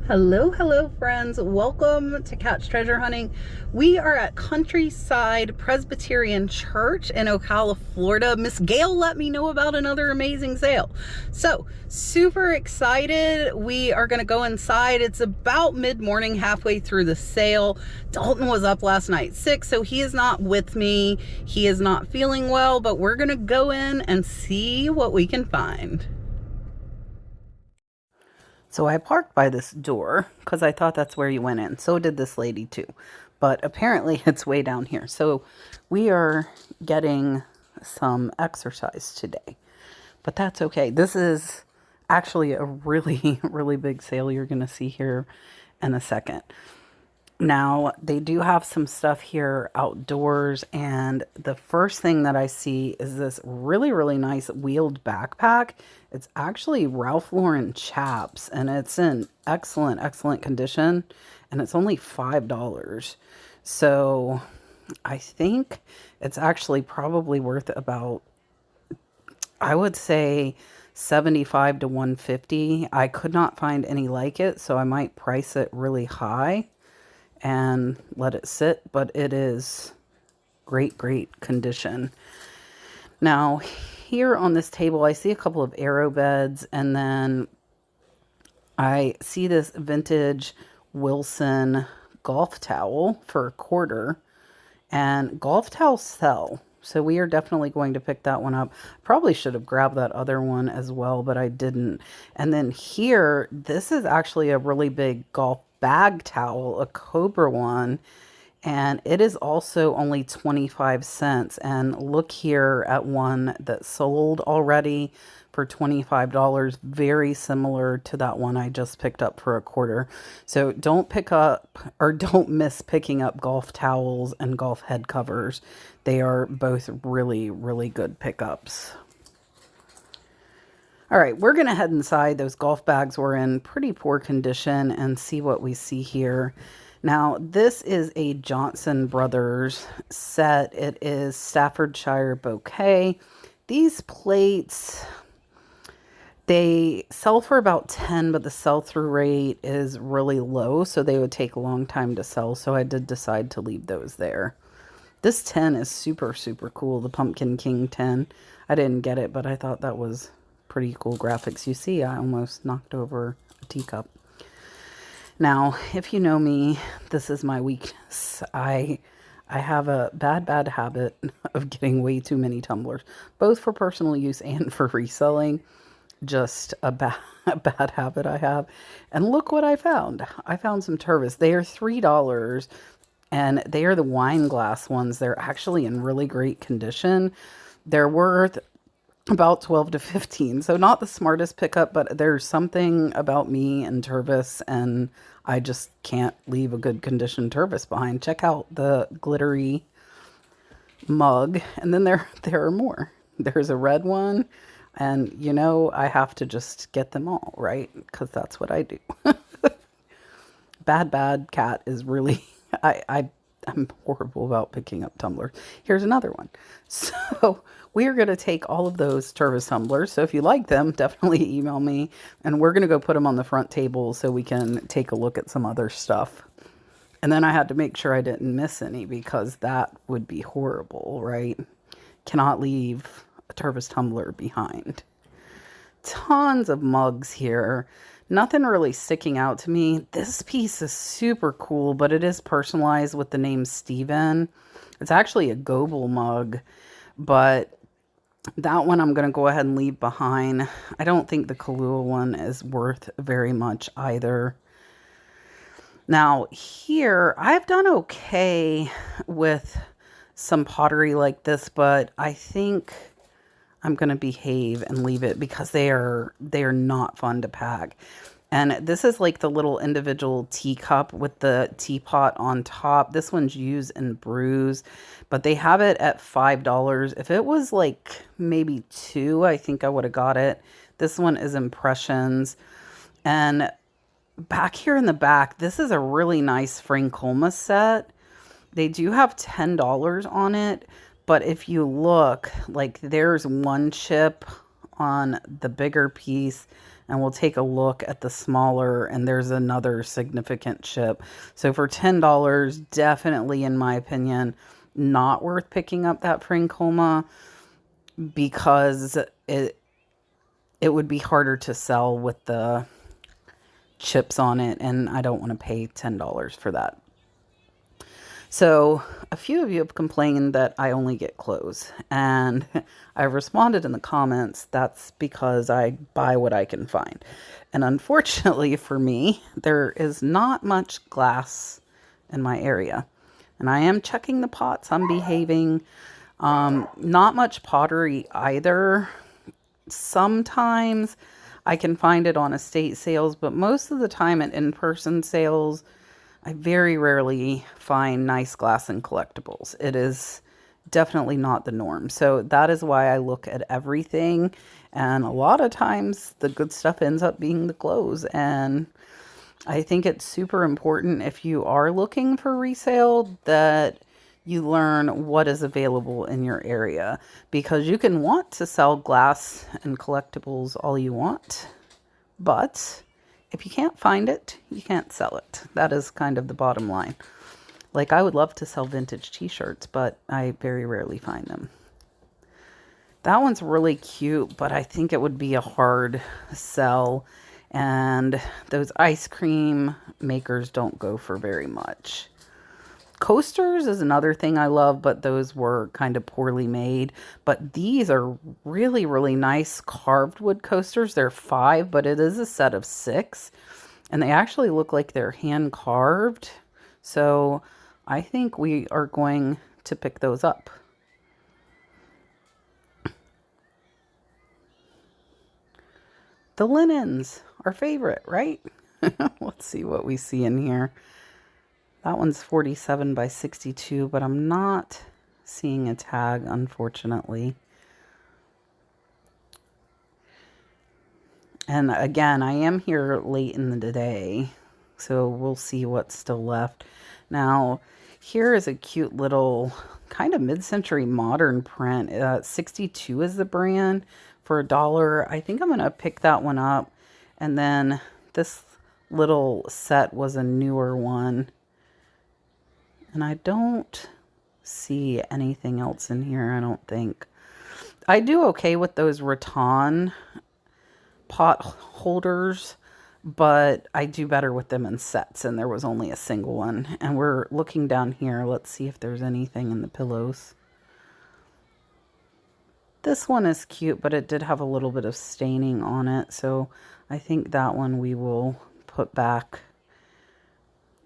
Hello, friends. Welcome to Couch Treasure Hunting. We are at Countryside Presbyterian Church in Ocala, Florida. Miss Gail let me know about another amazing sale. So, super excited. We are going to go inside. It's about mid-morning, halfway through the sale. Dalton was up last night sick, so he is not with me. He is not feeling well, but we're going to go in and see what we can find. So I parked by this door because I thought that's where you went in. So did this lady too. But apparently it's way down here. So we are getting some exercise today. But that's okay. This is actually a really, really big sale you're going to see here in a second. Now, they do have some stuff here outdoors, and the first thing that I see is this really, really nice wheeled backpack. It's actually Ralph Lauren chaps, and it's in excellent, excellent condition, and it's only $5. So I think it's actually probably worth about, I would say, 75 to 150. I could not find any like it, so I might price it really high and let it sit, but it is great, great condition. Now, here on this table, I see a couple of arrow beds, and then I see this vintage Wilson golf towel for $1, and golf towels sell. So we are definitely going to pick that one up. Probably should have grabbed that other one as well, but I didn't. And then here, this is actually a really big golf bag towel, a Cobra one, and it is also only 25 cents. And look here at one that sold already for $25, very similar to that one I just picked up for $1. So don't pick up, or don't miss picking up golf towels and golf head covers. They are both really, really good pickups. All right, we're going to head inside. Those golf bags were in pretty poor condition and see what we see here. Now, this is a Johnson Brothers set. It is Staffordshire bouquet. These plates, they sell for about 10, but the sell-through rate is really low, so they would take a long time to sell, so I did decide to leave those there. This 10 is super, super cool, the Pumpkin King 10. I didn't get it, but I thought that was pretty cool graphics. You see, I almost knocked over a teacup. Now, if you know me, this is my weakness. I have a bad habit of getting way too many tumblers, both for personal use and for reselling. Just a bad habit I have. And look what I found. I found some Tervis. They are $3, and they are the wine glass ones. They're actually in really great condition. They're worth about 12 to 15. So not the smartest pickup, but there's something about me and Tervis, and I just can't leave a good condition Tervis behind. Check out the glittery mug. And then there are more. There's a red one, and you know, I have to just get them all, right? Because that's what I do. Bad cat is really, I'm horrible about picking up tumblers. Here's another one. So we are going to take all of those Tervis tumblers. So if you like them, definitely email me. And we're going to go put them on the front table so we can take a look at some other stuff. And then I had to make sure I didn't miss any, because that would be horrible, right? Cannot leave a Tervis tumbler behind. Tons of mugs here. Nothing really sticking out to me. This piece is super cool, but it is personalized with the name Steven. It's actually a Goebel mug, but that one I'm going to go ahead and leave behind. I don't think the Kahlua one is worth very much either. Now here, I've done okay with some pottery like this, but I think I'm going to behave and leave it because they are not fun to pack. And this is like the little individual teacup with the teapot on top. This one's used and bruised, but they have it at $5. If it was like maybe $2, I think I would have got it. This one is Impressions. And back here in the back, this is a really nice Francolma set. They do have $10 on it. But if you look, like, there's one chip on the bigger piece, and we'll take a look at the smaller, and there's another significant chip. So for $10, definitely, in my opinion, not worth picking up that Francoma, because it would be harder to sell with the chips on it, and I don't want to pay $10 for that. So a few of you have complained that I only get clothes, and I've responded in the comments that's because I buy what I can find. And unfortunately for me, there is not much glass in my area. And I am checking the pots, I'm behaving. Not much pottery either. Sometimes I can find it on estate sales, but most of the time at in-person sales, I very rarely find nice glass and collectibles. It is definitely not the norm. So that is why I look at everything. And a lot of times the good stuff ends up being the clothes. And I think it's super important, if you are looking for resale, that you learn what is available in your area, because you can want to sell glass and collectibles all you want, but if you can't find it, you can't sell it. That is kind of the bottom line. Like, I would love to sell vintage t-shirts, but I very rarely find them. That one's really cute, but I think it would be a hard sell. And those ice cream makers don't go for very much. Coasters is another thing I love, but those were kind of poorly made. But these are really, really nice carved wood coasters. They're 5, but it is a set of 6. And they actually look like they're hand carved. So I think we are going to pick those up. The linens, our favorite, right? Let's see what we see in here. That one's 47 by 62, but I'm not seeing a tag, unfortunately. And again, I am here late in the day, so we'll see what's still left. Now, here is a cute little kind of mid-century modern print. 62 is the brand for $1. I think I'm going to pick that one up. And then this little set was a newer one. And I don't see anything else in here, I don't think. I do okay with those rattan pot holders, but I do better with them in sets, and there was only a single one. And we're looking down here. Let's see if there's anything in the pillows. This one is cute, but it did have a little bit of staining on it, so I think that one we will put back.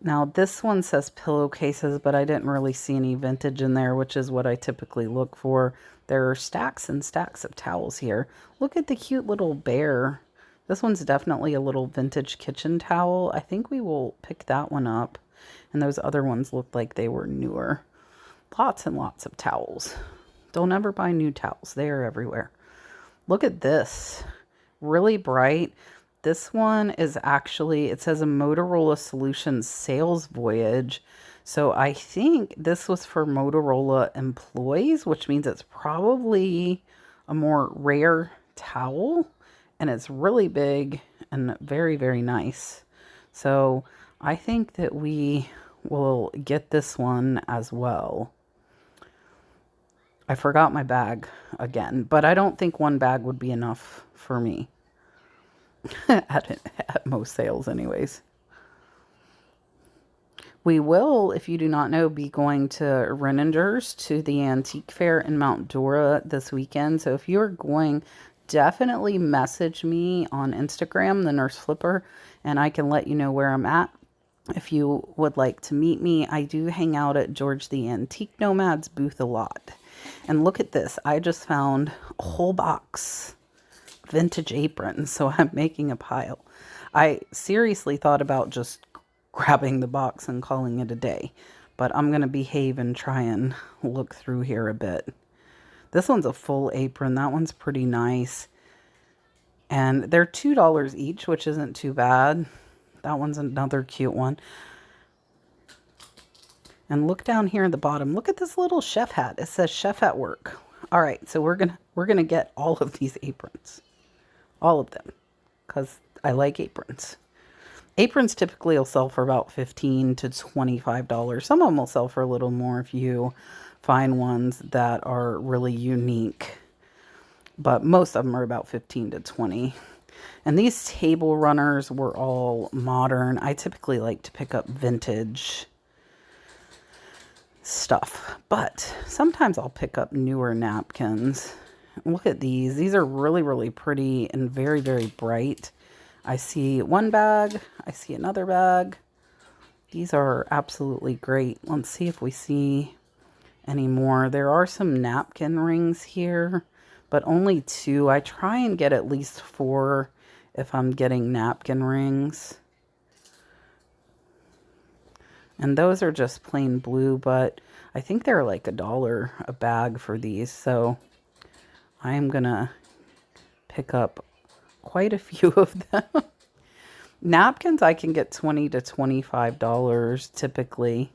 Now, this one says pillowcases, but I didn't really see any vintage in there, which is what I typically look for. There are stacks and stacks of towels here. Look at the cute little bear. This one's definitely a little vintage kitchen towel. I think we will pick that one up. And those other ones looked like they were newer. Lots and lots of towels. Don't ever buy new towels. They are everywhere. Look at this. Really bright. This one is actually, it says a Motorola Solutions sales voyage. So I think this was for Motorola employees, which means it's probably a more rare towel. And it's really big and very, very nice. So I think that we will get this one as well. I forgot my bag again, but I don't think one bag would be enough for me. at most sales anyways. We will, if you do not know, be going to Renninger's to the antique fair in Mount Dora this weekend. So if you're going, definitely message me on Instagram, the Nurse Flipper, and I can let you know where I'm at. If you would like to meet me, I do hang out at George the Antique Nomad's booth a lot. And look at this. I just found a whole box vintage aprons, so I'm making a pile. I seriously thought about just grabbing the box and calling it a day, but I'm going to behave and try and look through here a bit. This one's a full apron. That one's pretty nice. And they're $2 each, which isn't too bad. That one's another cute one. And look down here at the bottom. Look at this little chef hat. It says chef at work. All right, so we're gonna get all of these aprons. All of them. because I like aprons. Aprons typically will sell for about $15 to $25. Some of them will sell for a little more if you find ones that are really unique. But most of them are about 15 to 20. And these table runners were all modern. I typically like to pick up vintage stuff, but sometimes I'll pick up newer napkins. Look at these. These are really, really pretty and very, very bright. I see one bag. I see another bag. These are absolutely great. Let's see if we see any more. There are some napkin rings here, but only 2. I try and get at least 4 if I'm getting napkin rings. And those are just plain blue, but I think they're like $1 a bag for these. So I'm gonna pick up quite a few of them. Napkins I can get $20 to $25 typically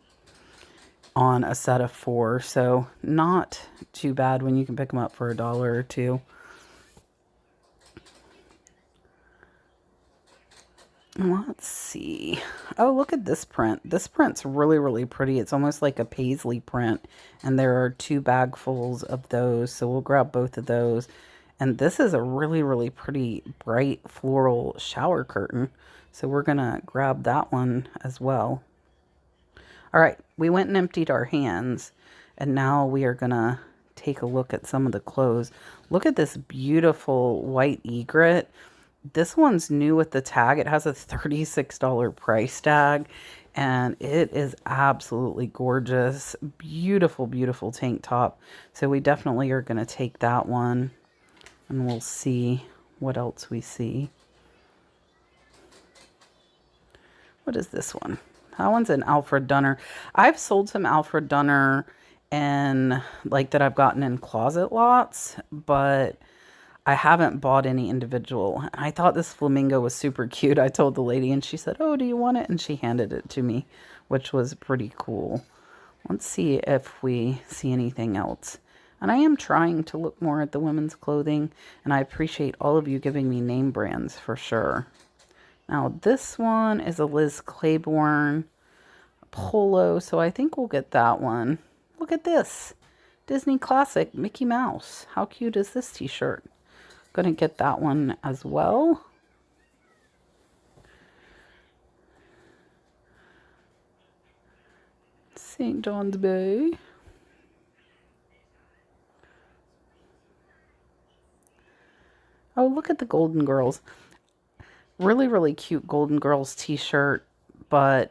on a set of 4. So not too bad when you can pick them up for $1 or $2. Let's see. Oh, look at this print. This print's really, really pretty. It's almost like a paisley print. And there are 2 bagfuls of those. So we'll grab both of those. And this is a really, really pretty bright floral shower curtain. So we're going to grab that one as well. All right. We went and emptied our hands. And now we are going to take a look at some of the clothes. Look at this beautiful white egret. This one's new with the tag. It has a $36 price tag, and it is absolutely gorgeous. Beautiful, beautiful tank top. So we definitely are going to take that one, and we'll see what else we see. What is this one? That one's an Alfred Dunner. I've sold some Alfred Dunner and like that I've gotten in closet lots, but I haven't bought any individual. I thought this flamingo was super cute. I told the lady and she said, "Oh, do you want it?" And she handed it to me, which was pretty cool. Let's see if we see anything else. And I am trying to look more at the women's clothing, and I appreciate all of you giving me name brands for sure. Now, this one is a Liz Claiborne polo, so I think we'll get that one. Look at this. Disney Classic Mickey Mouse. How cute is this t-shirt? Gonna get that one as well. St. John's Bay. Oh, look at the Golden Girls. Really, really cute Golden Girls t-shirt, and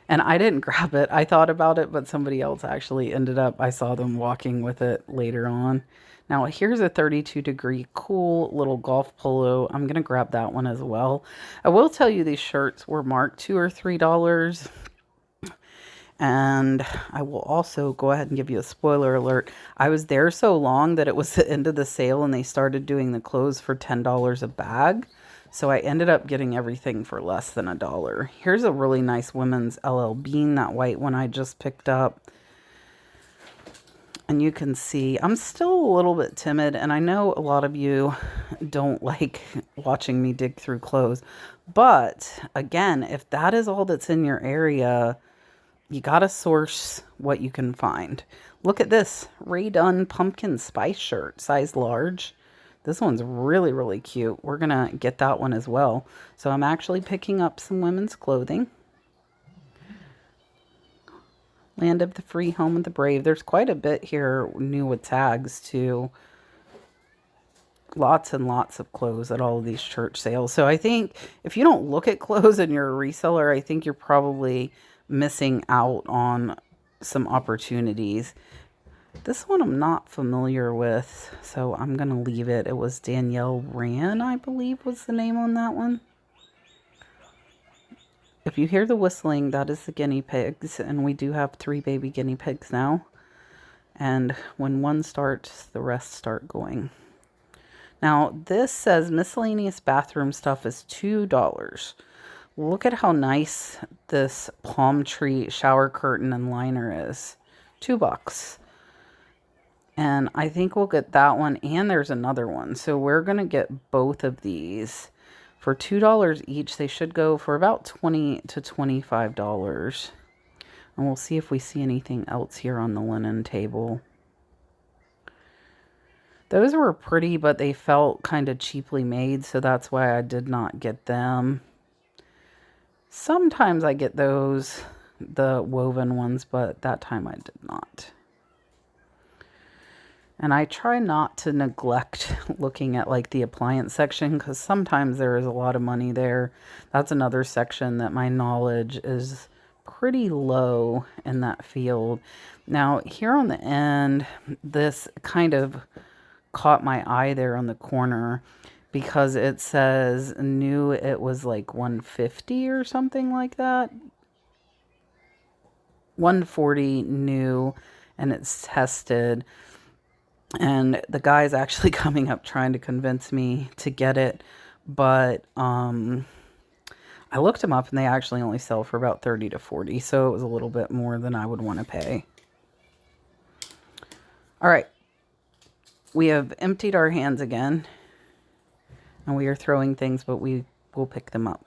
I didn't grab it. I thought about it, but somebody else actually ended up, I saw them walking with it later on. Now, here's a 32-degree cool little golf polo. I'm going to grab that one as well. I will tell you these shirts were marked $2 or $3. And I will also go ahead and give you a spoiler alert. I was there so long that it was the end of the sale and they started doing the clothes for $10 a bag. So I ended up getting everything for less than $1. Here's a really nice women's LL Bean, that white one I just picked up. And you can see I'm still a little bit timid, and I know a lot of you don't like watching me dig through clothes. But again, if that is all that's in your area, you got to source what you can find. Look at this Ray Dunn pumpkin spice shirt, size large. This one's really, really cute. We're going to get that one as well. So I'm actually picking up some women's clothing. Land of the Free, Home of the Brave. There's quite a bit here new with tags too. Lots and lots of clothes at all of these church sales. So I think if you don't look at clothes and you're a reseller, I think you're probably missing out on some opportunities. This one I'm not familiar with, so I'm going to leave it. It was Danielle Rand, I believe was the name on that one. If you hear the whistling, that is the guinea pigs, and we do have 3 baby guinea pigs now. And when one starts, the rest start going. Now, this says miscellaneous bathroom stuff is $2. Look at how nice this palm tree shower curtain and liner is. $2. And I think we'll get that one, and there's another one. So we're going to get both of these. For $2 each, they should go for about $20 to $25. And we'll see if we see anything else here on the linen table. Those were pretty, but they felt kind of cheaply made, so that's why I did not get them. Sometimes I get those, the woven ones, but that time I did not. And I try not to neglect looking at like the appliance section, because sometimes there is a lot of money there. That's another section that my knowledge is pretty low in that field. Now here on the end, this kind of caught my eye there on the corner, because it says new, it was like 150 or something like that. 140 new, and it's tested. And the guy's actually coming up trying to convince me to get it, but I looked them up and they actually only sell for about 30 to 40, so it was a little bit more than I would want to pay. All right, we have emptied our hands again, and we are throwing things, but we will pick them up.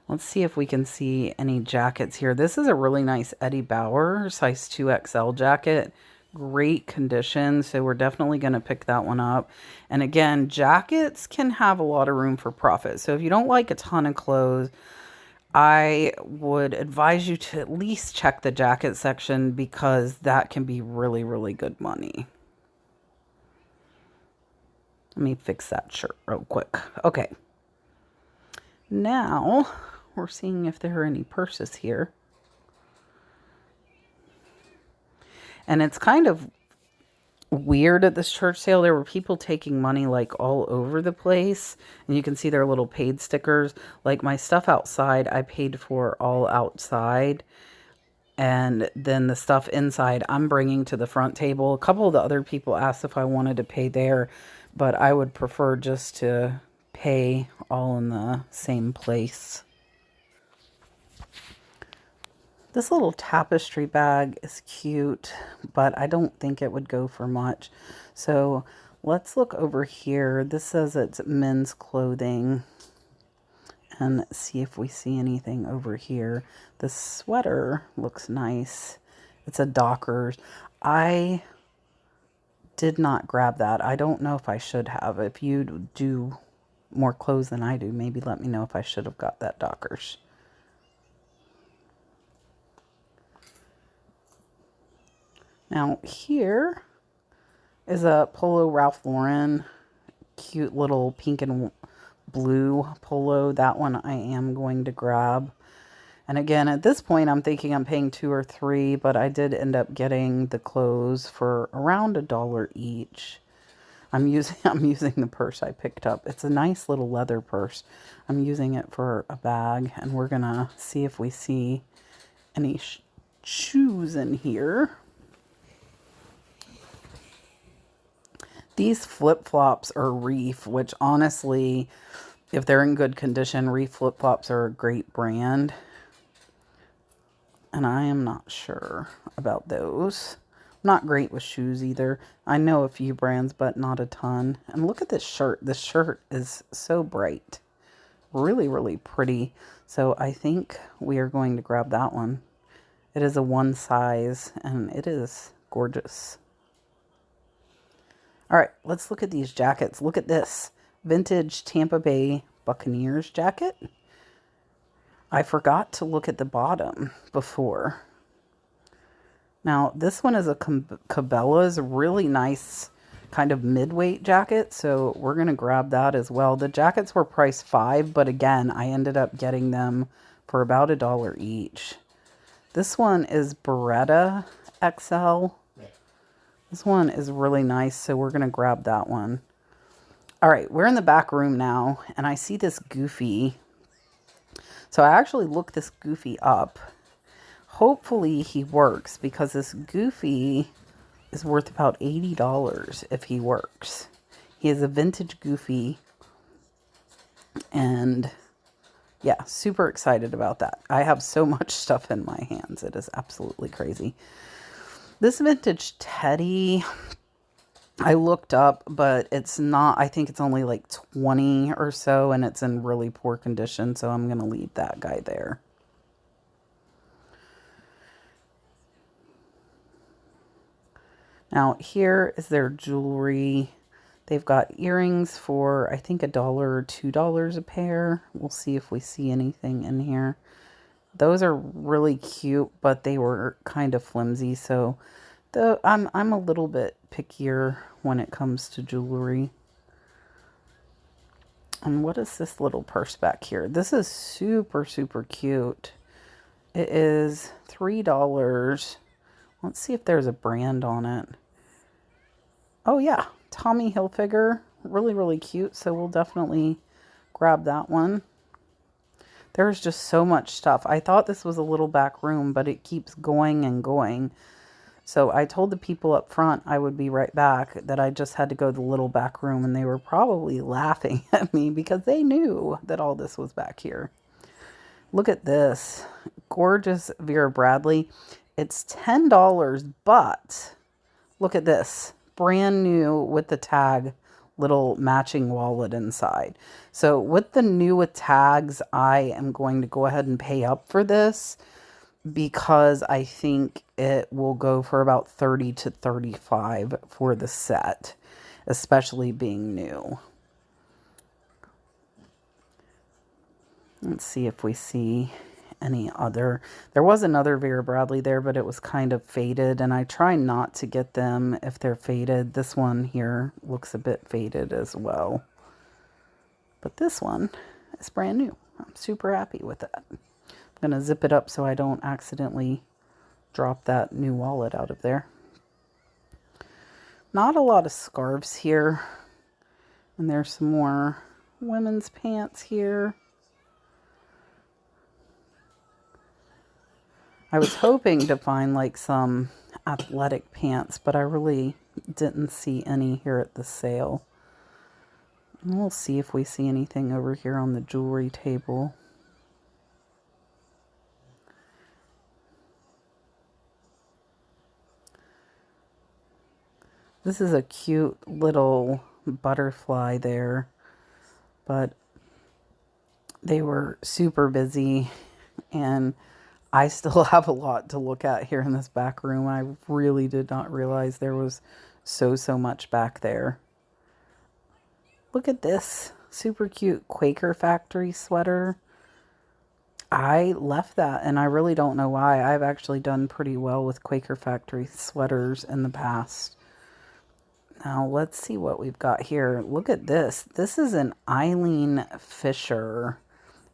Let's see if we can see any jackets here. This is a really nice Eddie Bauer size 2XL jacket. Great condition, so we're definitely going to pick that one up. And again, jackets can have a lot of room for profit. So if you don't like a ton of clothes, I would advise you to at least check the jacket section, because that can be really, really good money. Let me fix that shirt real quick. Okay. Now, we're seeing if there are any purses here. And it's kind of weird at this church sale. There were people taking money like all over the place. And you can see their little paid stickers. Like my stuff outside, I paid for all outside. And then the stuff inside, I'm bringing to the front table. A couple of the other people asked if I wanted to pay there, but I would prefer just to pay all in the same place. This little tapestry bag is cute, but I don't think it would go for much. So let's look over here. This says it's men's clothing, and see if we see anything over here. The sweater looks nice. It's a Dockers. I did not grab that. I don't know if I should have. If you do more clothes than I do, maybe let me know if I should have got that Dockers. Now here is a Polo Ralph Lauren, cute little pink and blue polo. That one I am going to grab. And again, at this point, I'm thinking I'm paying $2 or $3, but I did end up getting the clothes for around $1 each. I'm using the purse I picked up. It's a nice little leather purse. I'm using it for a bag, and we're gonna see if we see any shoes in here. These flip-flops are Reef, which honestly, if they're in good condition, Reef flip-flops are a great brand. And I am not sure about those. Not great with shoes either. I know a few brands, but not a ton. And look at this shirt. This shirt is so bright. Really, really pretty. So I think we are going to grab that one. It is a one size, and it is gorgeous. All right, let's look at these jackets. Look at this vintage Tampa Bay Buccaneers jacket. I forgot to look at the bottom before. Now, this one is a Cabela's, really nice kind of mid-weight jacket, so we're going to grab that as well. The jackets were priced $5, but again, I ended up getting them for about $1 each. This one is Beretta XL. This one is really nice, so we're going to grab that one. All right, we're in the back room now, and I see this Goofy. So I actually looked this Goofy up. Hopefully he works, because this Goofy is worth about $80 if he works. He is a vintage Goofy, and yeah, super excited about that. I have so much stuff in my hands. It is absolutely crazy. This vintage Teddy, I looked up, but it's not, I think it's only like 20 or so, and it's in really poor condition, so I'm going to leave that guy there. Now, here is their jewelry. They've got earrings for, I think, $1 or $2 a pair. We'll see if we see anything in here. Those are really cute, but they were kind of flimsy, so I'm a little bit pickier when it comes to jewelry. And what is this little purse back here? This is super, super cute. It is $3. Let's see if there's a brand on it. Oh yeah, Tommy Hilfiger. Really, really cute. So we'll definitely grab that one. There's just so much stuff. I thought this was a little back room, but it keeps going and going. So I told the people up front I would be right back, that I just had to go to the little back room, and they were probably laughing at me because they knew that all this was back here. Look at this. Gorgeous Vera Bradley. It's $10, but look at this. Brand new with the tag, little matching wallet inside. So with the new with tags, I am going to go ahead and pay up for this, because I think it will go for about $30 to $35 for the set, especially being new. Let's see if we see any other. There was another Vera Bradley there, but it was kind of faded, and I try not to get them if they're faded. This one here looks a bit faded as well, but this one is brand new. I'm super happy with that. I'm going to zip it up so I don't accidentally drop that new wallet out of there. Not a lot of scarves here. And there's some more women's pants here. I was hoping to find like some athletic pants, but I really didn't see any here at the sale. And we'll see if we see anything over here on the jewelry table. This is a cute little butterfly there, but they were super busy, and I still have a lot to look at here in this back room. I really did not realize there was so much back there. Look at this super cute Quaker Factory sweater. I left that, and I really don't know why. I've actually done pretty well with Quaker Factory sweaters in the past. Now, let's see what we've got here. Look at this. This is an Eileen Fisher,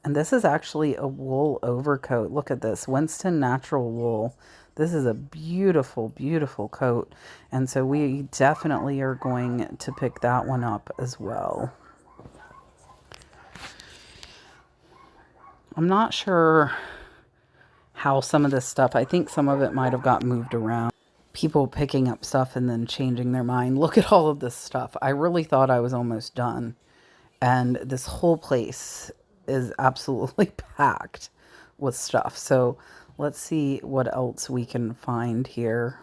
and this is actually a wool overcoat. Look at this. Winston Natural Wool. This is a beautiful, beautiful coat, and so we definitely are going to pick that one up as well. I'm not sure how some of this stuff, I think some of it might have got moved around. People picking up stuff and then changing their mind. Look at all of this stuff. I really thought I was almost done. And this whole place is absolutely packed with stuff. So let's see what else we can find here.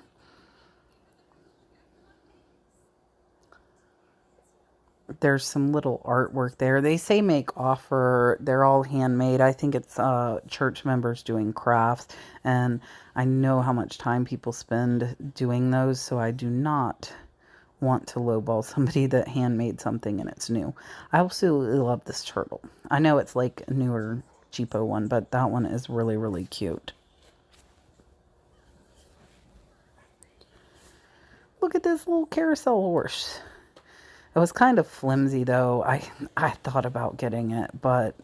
There's some little artwork there. They say make offer. They're all handmade. I think it's church members doing crafts. And I know how much time people spend doing those, so I do not want to lowball somebody that handmade something and it's new. I absolutely love this turtle. I know it's like a newer, cheapo one, but that one is really, really cute. Look at this little carousel horse. It was kind of flimsy though. I thought about getting it, but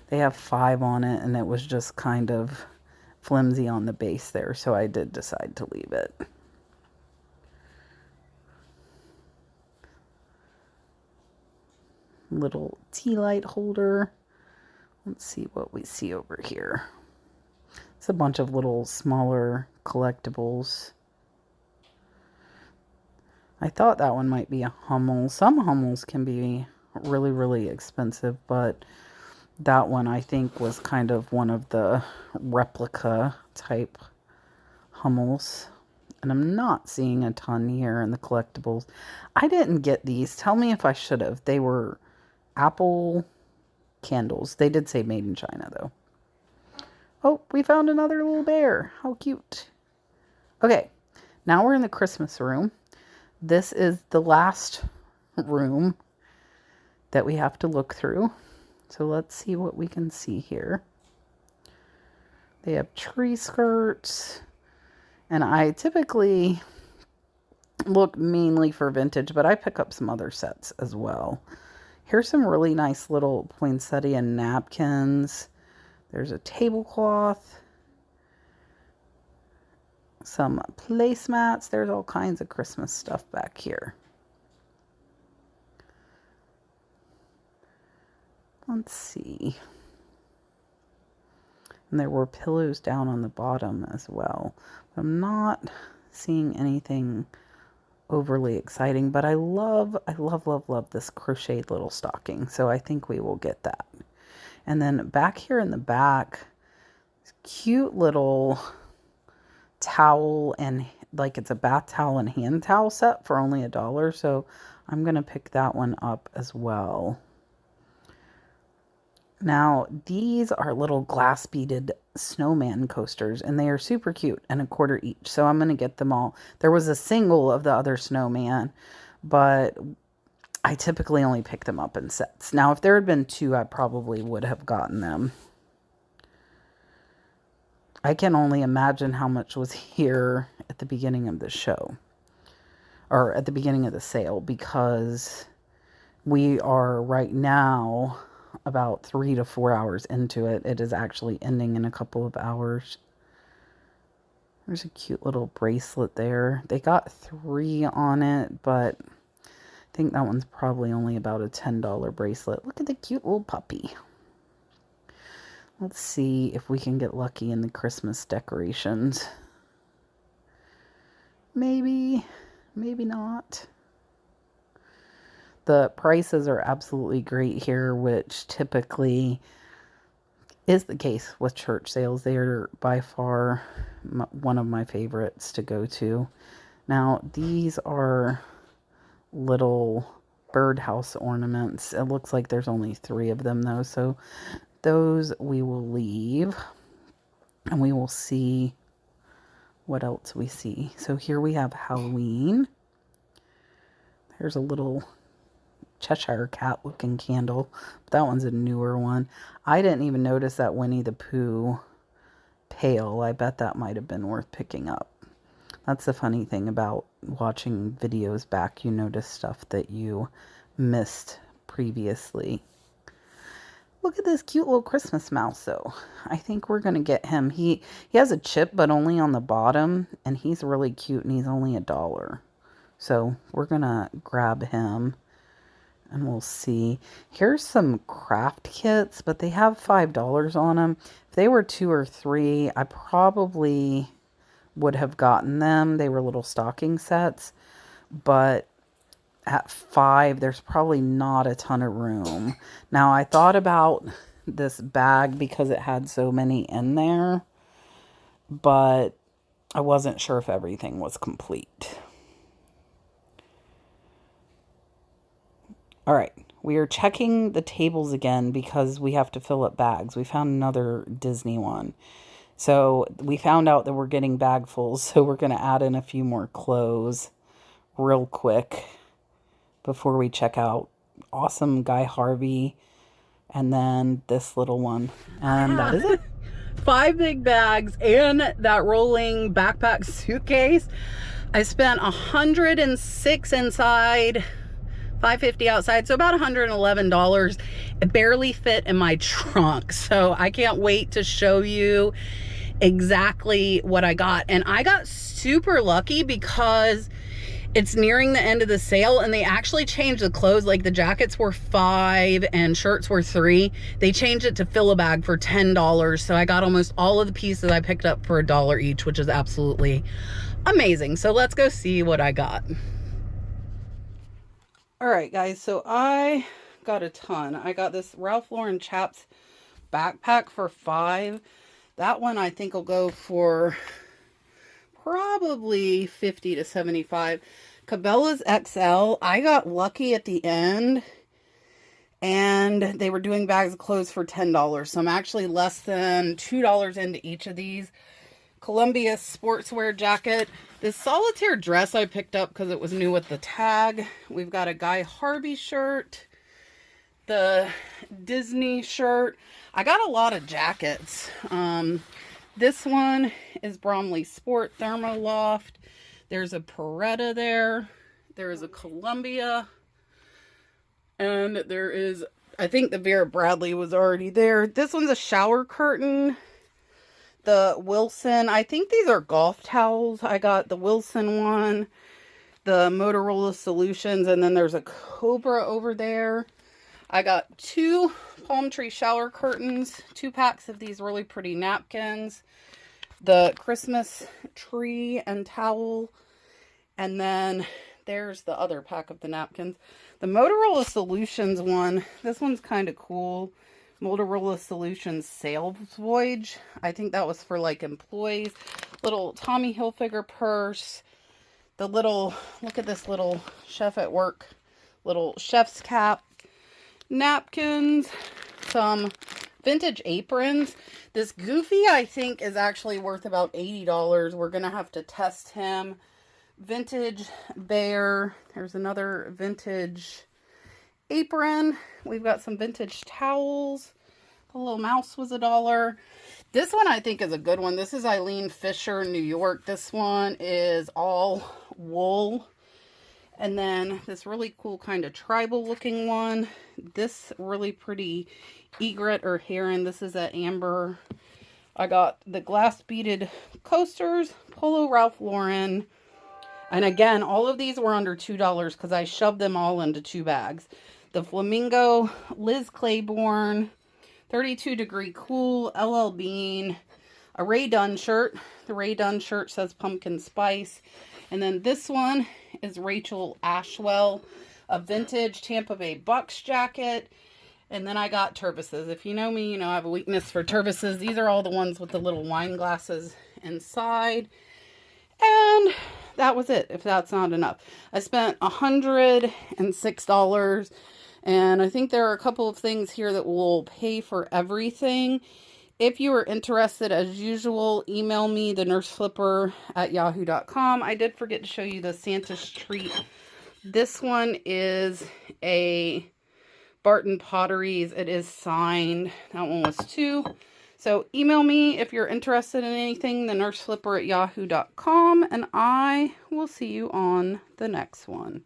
they have 5 on it and it was just kind of flimsy on the base there, so I did decide to leave it. Little tea light holder. Let's see what we see over here. It's a bunch of little smaller collectibles. I thought that one might be a Hummel. Some Hummels can be really, really expensive, but that one I think was kind of one of the replica type Hummels. And I'm not seeing a ton here in the collectibles. I didn't get these. Tell me if I should have. They were apple candles. They did say made in China, though. Oh, we found another little bear. How cute. Okay, now we're in the Christmas room. This is the last room that we have to look through. So let's see what we can see here. They have tree skirts. And I typically look mainly for vintage, but I pick up some other sets as well. Here's some really nice little poinsettia napkins. There's a tablecloth. Some placemats. There's all kinds of Christmas stuff back here. Let's see. And there were pillows down on the bottom as well. But I'm not seeing anything overly exciting, but I love this crocheted little stocking. So I think we will get that. And then back here in the back, cute little towel, and like it's a bath towel and hand towel set for only $1. So I'm going to pick that one up as well. Now, these are little glass beaded snowman coasters, and they are super cute and $1 each. So I'm going to get them all. There was a single of the other snowman, but I typically only pick them up in sets. Now, if there had been 2, I probably would have gotten them. I can only imagine how much was here at the beginning of the show, or at the beginning of the sale, because we are right now about 3 to 4 hours into it. It is actually ending in a couple of hours. There's a cute little bracelet there. They got 3 on it, but I think that one's probably only about a $10 bracelet. Look at the cute little puppy. Let's see if we can get lucky in the Christmas decorations. Maybe, maybe not. The prices are absolutely great here, which typically is the case with church sales. They are by far one of my favorites to go to. Now, these are little birdhouse ornaments. It looks like there's only 3 of them, though, so those we will leave, and we will see what else we see. So here we have Halloween. There's a little Cheshire cat looking candle. But that one's a newer one. I didn't even notice that Winnie the Pooh pail. I bet that might have been worth picking up. That's the funny thing about watching videos back. You notice stuff that you missed previously. Look at this cute little Christmas mouse, though. I think we're going to get him. He has a chip, but only on the bottom. And he's really cute, and he's only $1. So we're going to grab him. And we'll see. Here's some craft kits, but they have $5 on them. If they were 2 or 3, I probably would have gotten them. They were little stocking sets. But at 5, there's probably not a ton of room. Now, I thought about this bag because it had so many in there. But I wasn't sure if everything was complete. All right, we are checking the tables again because we have to fill up bags. We found another Disney one. So we found out that we're getting bagfuls, so we're going to add in a few more clothes real quick before we check out. Awesome Guy Harvey, and then this little one. And that is it. 5 big bags and that rolling backpack suitcase. I spent $106 inside, $5.50 outside, so about $111. It barely fit in my trunk, so I can't wait to show you exactly what I got. And I got super lucky because it's nearing the end of the sale, and they actually changed the clothes. Like the jackets were $5 and shirts were $3. They changed it to fill a bag for $10, so I got almost all of the pieces I picked up for $1 each, which is absolutely amazing. So let's go see what I got. All right, guys, so I got a ton. I got this Ralph Lauren Chaps backpack for $5. That one I think will go for probably 50 to 75. Cabela's XL, I got lucky at the end, and they were doing bags of clothes for $10. So I'm actually less than $2 into each of these. Columbia sportswear jacket. This solitaire dress I picked up because it was new with the tag. We've got a Guy Harvey shirt. The Disney shirt. I got a lot of jackets. This one is Bromley Sport Thermoloft. There's a Peretta there. There is a Columbia. And there is, I think the Vera Bradley was already there. This one's a shower curtain. The Wilson, I think these are golf towels. I got the Wilson one, the Motorola Solutions, and then there's a Cobra over there. I got 2 palm tree shower curtains, 2 packs of these really pretty napkins, the Christmas tree and towel, and then there's the other pack of the napkins. The Motorola Solutions one, this one's kind of cool. Motorola Solutions Sales Voyage. I think that was for like employees. Little Tommy Hilfiger purse. The little, look at this little chef at work, little chef's cap. Napkins. Some vintage aprons. This Goofy, I think, is actually worth about $80. We're going to have to test him. Vintage bear. There's another vintage apron. We've got some vintage towels. The little mouse was $1. This one I think is a good one. This is Eileen Fisher, New York. This one is all wool. And then this really cool kind of tribal looking one. This really pretty egret or heron. This is at Amber. I got the glass beaded coasters. Polo Ralph Lauren. And again, all of these were under $2 because I shoved them all into 2 bags. The Flamingo, Liz Claiborne, 32 Degree Cool, LL Bean, a Ray Dunn shirt. The Ray Dunn shirt says pumpkin spice. And then this one is Rachel Ashwell, a vintage Tampa Bay Bucks jacket. And then I got Tervises. If you know me, you know I have a weakness for Tervises. These are all the ones with the little wine glasses inside. And that was it, if that's not enough. I spent $106. And I think there are a couple of things here that will pay for everything. If you are interested, as usual, email me, thenurseflipper@yahoo.com. I did forget to show you the Santa's treat. This one is a Barton Potteries. It is signed. That one was $2. So email me if you're interested in anything, thenurseflipper@yahoo.com. And I will see you on the next one.